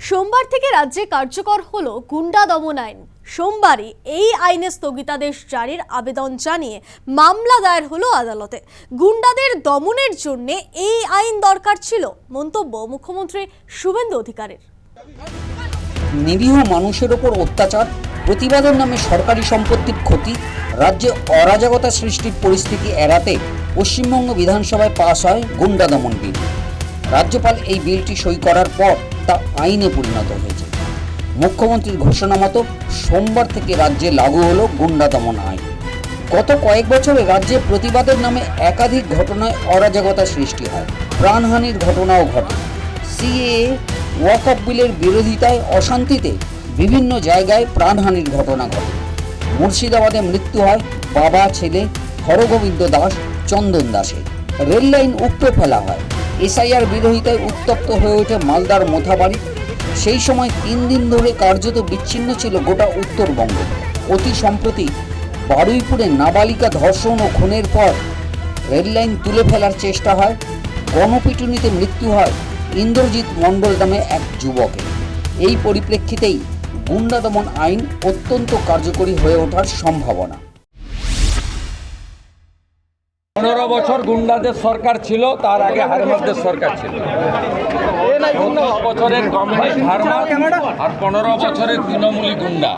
সোমবার থেকে রাজ্যে কার্যকর হলো গুন্ডা দমন আইন। সোমবারই এই আইনে স্থগিতাদেশ জারির আবেদন জানিয়ে মামলা দায়ের হলো আদালতে। গুন্ডাদের দমনের জন্য এই আইন দরকার ছিল, মন্তব্য মুখ্যমন্ত্রী শুভেন্দু অধিকারীর। নিরীহ মানুষের ওপর অত্যাচার, প্রতিবাদের নামে সরকারি সম্পত্তির ক্ষতি, রাজ্যে অরাজকতা সৃষ্টির পরিস্থিতি এড়াতে পশ্চিমবঙ্গ বিধানসভায় পাস হয় গুন্ডা দমন বিল। রাজ্যপাল এই বিলটি সই করার পর তা আইনে পরিণত হয়েছে। মুখ্যমন্ত্রীর ঘোষণা মতো সোমবার থেকে রাজ্যে লাগু হলো গুন্ডা দমন আইন। গত কয়েক বছরে রাজ্যে প্রতিবাদের নামে একাধিক ঘটনায় অরাজকতা সৃষ্টি হয়, প্রাণহানির ঘটনাও ঘটে। সিএএ, ওয়াকফ বিলের বিরোধিতায় অশান্তিতে বিভিন্ন জায়গায় প্রাণহানির ঘটনা ঘটে। মুর্শিদাবাদে মৃত্যু হয় বাবা ছেলে হরগোবিন্দ দাস, চন্দন দাসের। রেল লাইন উপড়ে ফেলা হয়। এসআইআর বিরোধিতায় উত্তপ্ত হয়ে ওঠে মালদার মোথাবাড়ি। সেই সময় 3 দিন ধরে কার্যত বিচ্ছিন্ন ছিল গোটা উত্তরবঙ্গ। অতি সম্প্রতি বারুইপুরে নাবালিকা ধর্ষণ ও খুনের পর রেল লাইন তুলে ফেলার চেষ্টা হয়। গণপিটুনিতে মৃত্যু হয় ইন্দ্রজিৎ মণ্ডল নামে এক যুবকের। এই পরিপ্রেক্ষিতেই গুন্ডা দমন আইন অত্যন্ত কার্যকরী হয়ে ওঠার সম্ভাবনা। 15 বছর গুন্ডাদের সরকার ছিল, তার আগে হারমাদের সরকার ছিল। 30 বছরের কমিউনিস্ট হারমাদ আর 15 বছরের তৃণমূলী গুন্ডা,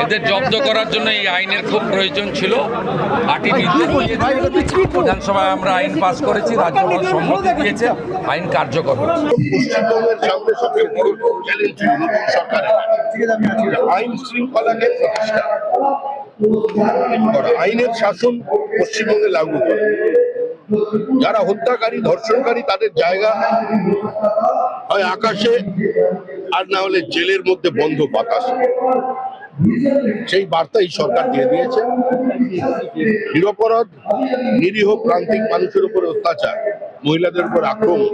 এদের জব্দ করার জন্য এই আইনের খুব প্রয়োজন ছিল। পার্টি বিধানসভায় আমরা আইন পাস করেছি, রাজ্যপাল সম্মতি দিয়েছে, আইন কার্যকর হচ্ছে। পশ্চিমবঙ্গের সামনে সবচেয়ে বড় চ্যালেঞ্জ সরকারের আইন শৃঙ্খলাকে প্রতিষ্ঠা করা, আইনের শাসন পশ্চিমবঙ্গে লাগু করা। যারা হত্যাকারী, ধর্ষণকারী, তাদের জায়গা হয় আকাশে, আর না হলে জেলের মধ্যে বন্ধ বাতাসে। সেই বার্তা এই সরকার দিয়ে দিয়েছে। নিরপরাধ নিরীহ প্রান্তিক মানুষের উপর অত্যাচার, মহিলাদের উপর আক্রমণ,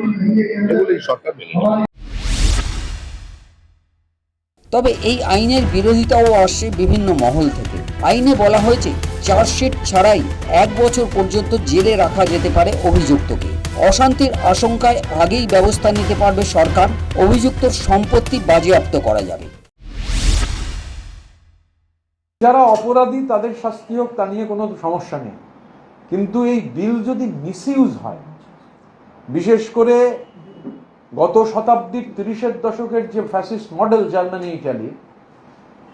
এগুলো এই সরকার মেনে নেয়। তবে এই আইনের বিরোধিতাও আসছে বিভিন্ন মহল থেকে। আইনে বলা হয়েছে চার্জশিট ছাড়াই 1 বছর পর্যন্ত জেলে রাখা যেতে পারে অভিযুক্তকে। অশান্তির আশঙ্কায় আগেই ব্যবস্থা নিতে পারবে সরকার, অভিযুক্তর সম্পত্তি বাজেয়াপ্ত করা যাবে। যারা অপরাধী তাদের শাস্তি হোক, তা নিয়ে কোনো সমস্যা নেই, কিন্তু এই বিল যদি মিসইউজ হয়, বিশেষ করে গত শতাব্দীর 30-এর দশকের যে ফ্যাসিস্ট মডেল জার্মানি, ইটালি,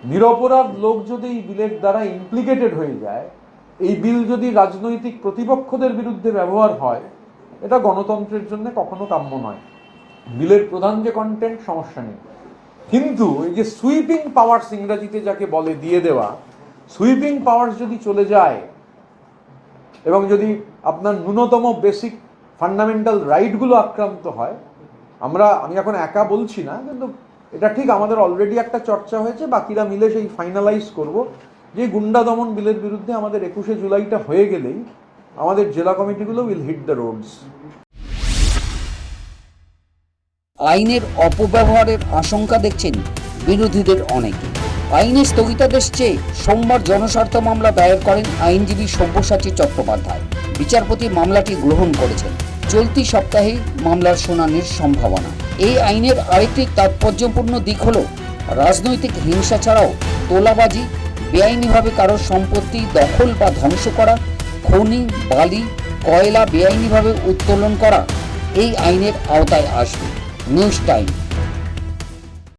নিরপরাধ লোক যদি এই বিলের দ্বারা ইমপ্লিকেটেড হয়ে যায়, এই বিল যদি রাজনৈতিক প্রতিপক্ষদের বিরুদ্ধে ব্যবহার হয়, এটা গণতন্ত্রের জন্য কখনো কাম্য নয়। বিলের প্রধান যে কন্টেন্ট, সমস্যা নেই, কিন্তু এই যে সুইপিং পাওয়ার্স ইংরেজিতে যাকে বলে দিয়ে দেওয়া, সুইপিং পাওয়ার্স যদি চলে যায় এবং যদি আপনার ন্যূনতম বেসিক ফান্ডামেন্টাল রাইটগুলো আক্রান্ত হয়, আমি এখন একা বলছি না, কিন্তু এটা ঠিক আমাদের অলরেডি একটা চর্চা হয়েছে, বাকিরা মিলে সেই ফাইনালাইজ করব যে গুন্ডা দমন বিলের বিরুদ্ধে আমাদের 21শে জুলাইটা হয়ে গেলেই আমাদের জেলা কমিটিগুলো উইল হিট দ্য রোডস। আইনের অপব্যবহারের আশঙ্কা দেখছেন বিরোধীদের অনেকে। আইনের স্থগিতাদেশ চেয়ে সোমবার জনস্বার্থ মামলা দায়ের করেন আইনজীবী সব্যসাচী চট্টোপাধ্যায়। বিচারপতি মামলাটি গ্রহণ করেছেন। চলতি সপ্তাহেই মামলার শুনানির সম্ভাবনা। এই আইনের আরেকটি তাৎপর্যপূর্ণ দিক হল রাজনৈতিক হিংসা ছাড়াও তোলাবাজি, বেআইনিভাবে কারোর সম্পত্তি দখল বা ধ্বংস করা, খনি, বালি, কয়লা বেআইনিভাবে উত্তোলন করা এই আইনের আওতায় আসবে। News time.